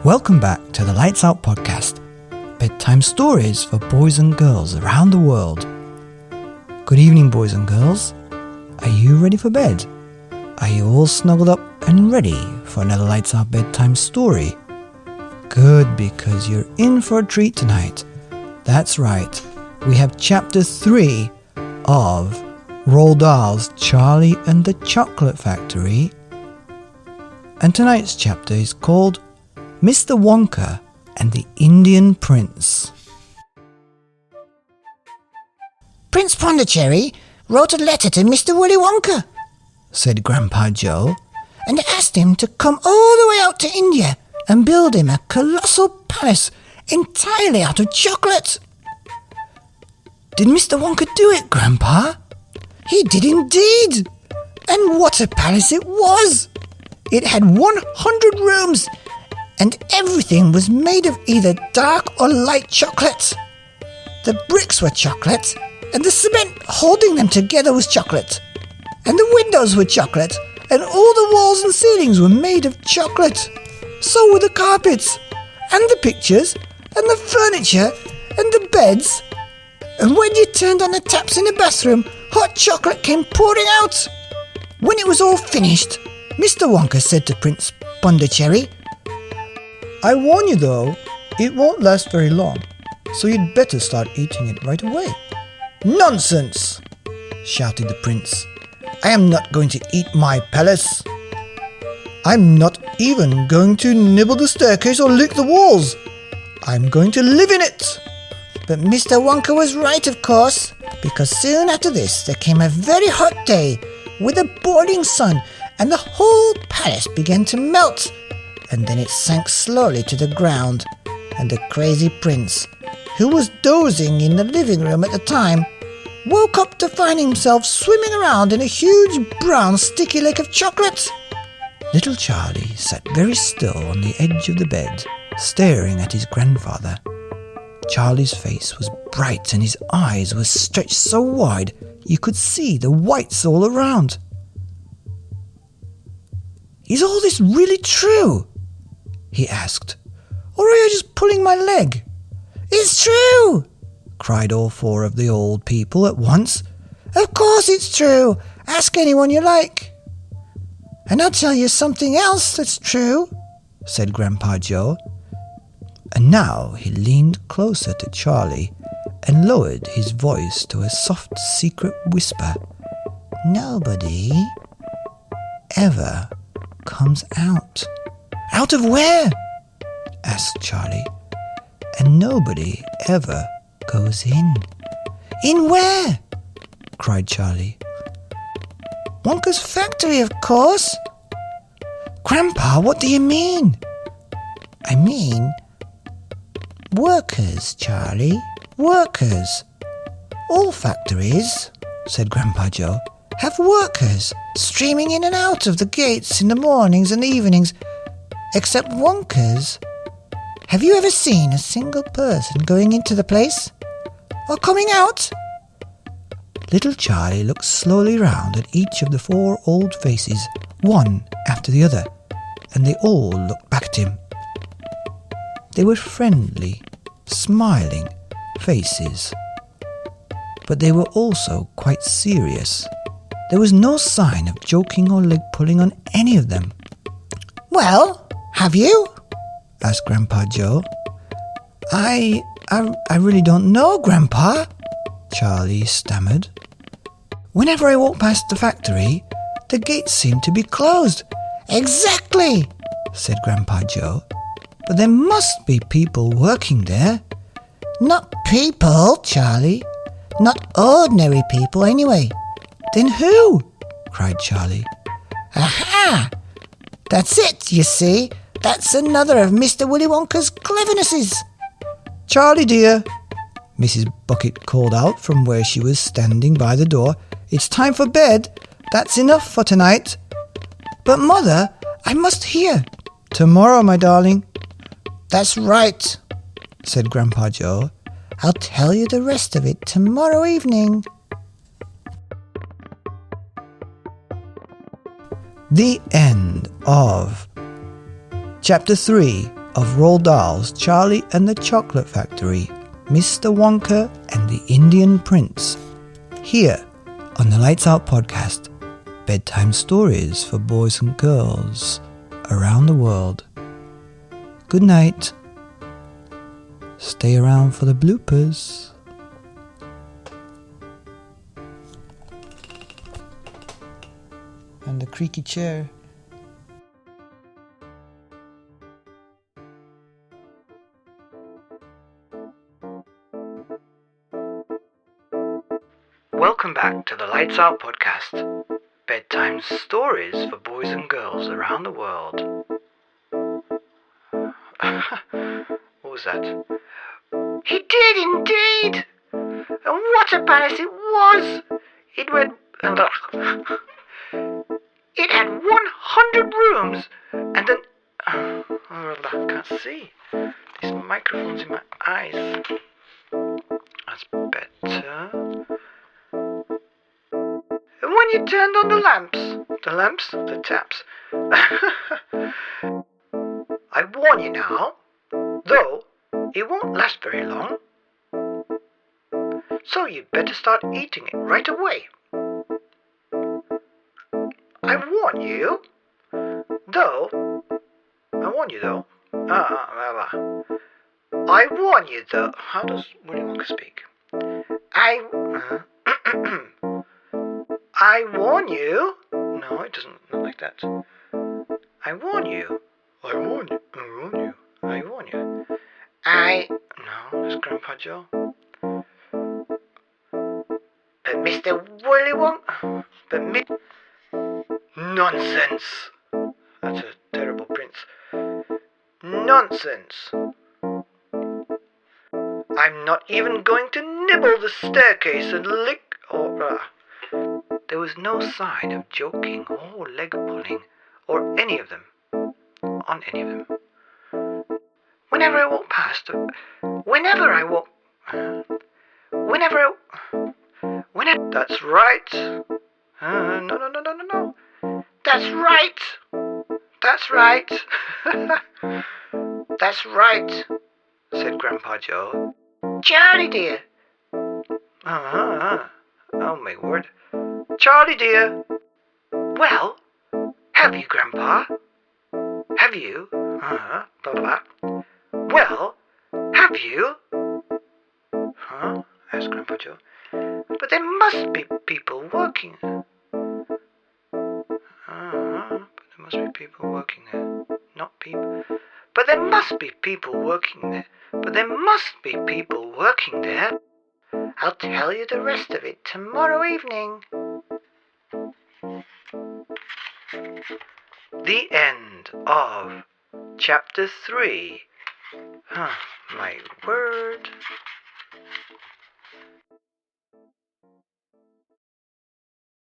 Welcome back to the Lights Out podcast, bedtime stories for boys and girls around the world. Good evening, boys and girls. Are you ready for bed? Are you all snuggled up and ready for another Lights Out bedtime story? Good, because you're in for a treat tonight. That's right, we have chapter 3 of Roald Dahl's Charlie and the Chocolate Factory. And tonight's chapter is called Mr. Wonka and the Indian Prince. Prince Pondicherry wrote a letter to Mr. Willy Wonka, said Grandpa Joe, and asked him to come all the way out to India and build him a colossal palace entirely out of chocolate. Did Mr. Wonka do it, Grandpa? He did indeed. And what a palace it was! It had 100 rooms, and everything was made of either dark or light chocolate. The bricks were chocolate, and the cement holding them together was chocolate. And the windows were chocolate, and all the walls and ceilings were made of chocolate. So were the carpets, and the pictures, and the furniture, and the beds. And when you turned on the taps in the bathroom, hot chocolate came pouring out. When it was all finished, Mr. Wonka said to Prince Pondicherry, I warn you though, it won't last very long, so you'd better start eating it right away. Nonsense, shouted the prince. I am not going to eat my palace. I'm not even going to nibble the staircase or lick the walls. I'm going to live in it. But Mr. Wonka was right, of course, because soon after this there came a very hot day with a boiling sun, and the whole palace began to melt, and then it sank slowly to the ground, and the crazy prince, who was dozing in the living room at the time, woke up to find himself swimming around in a huge brown sticky lake of chocolate. Little Charlie sat very still on the edge of the bed, staring at his grandfather. Charlie's face was bright and his eyes were stretched so wide you could see the whites all around. Is all this really true? He asked. Or are you just pulling my leg? It's true, cried all four of the old people at once. Of course it's true. Ask anyone you like. And I'll tell you something else that's true, said Grandpa Joe. And now he leaned closer to Charlie and lowered his voice to a soft secret whisper. Nobody ever comes out. Out of where? Asked Charlie. And nobody ever goes in. In where? Cried Charlie. Wonka's factory, of course. Grandpa, what do you mean? I mean workers, Charlie. Workers. All factories, said Grandpa Joe, have workers streaming in and out of the gates in the mornings and evenings, except Wonka's. Have you ever seen a single person going into the place? Or coming out? Little Charlie looked slowly round at each of the four old faces, one after the other, and they all looked back at him. They were friendly, smiling faces, but they were also quite serious. There was no sign of joking or leg pulling on any of them. Well, have you? Asked Grandpa Joe. I really don't know, Grandpa, Charlie stammered. Whenever I walk past the factory, the gates seem to be closed. Exactly, said Grandpa Joe. But there must be people working there. Not people, Charlie. Not ordinary people, anyway. Then who? Cried Charlie. Aha! That's it, you see. That's another of Mr. Willy Wonka's clevernesses. Charlie, dear, Mrs. Bucket called out from where she was standing by the door. It's time for bed. That's enough for tonight. But, Mother, I must hear. Tomorrow, my darling. That's right, said Grandpa Joe. I'll tell you the rest of it tomorrow evening. The end of Chapter 3 of Roald Dahl's Charlie and the Chocolate Factory, Mr. Wonka and the Indian Prince, here on the Lights Out podcast, bedtime stories for boys and girls around the world. Good night. Stay around for the bloopers. And the creaky chair. Welcome back to the Lights Out podcast, bedtime stories for boys and girls around the world. What was that? He did indeed! And what a palace it was! It had 100 rooms, and then... I can't see. These microphones in my eyes. That's better. And when you turned on the taps. I warn you now, though it won't last very long. So you'd better start eating it right away. I warn you, though. I warn you, though. How does Willy Wonka speak? I warn you. No, it doesn't. Not like that. I warn you. I warn you. I warn you. I warn you. No, that's Grandpa Joe. But Mr. Willy Wonka... Nonsense. That's a terrible prince. Nonsense. I'm not even going to nibble the staircase and lick or... There was no sign of joking or leg pulling or any of them. On any of them. Whenever I walk past... That's right. No. That's right! That's right. That's right, said Grandpa Joe. Charlie dear! Oh my word. Charlie dear! Well, have you, Grandpa? Have you? Blah, blah. Well, have you? Huh? Asked Grandpa Joe. But there must be people working. But there must be people working there. Not people. But there must be people working there. But there must be people working there. I'll tell you the rest of it tomorrow evening. The end of Chapter 3. My word.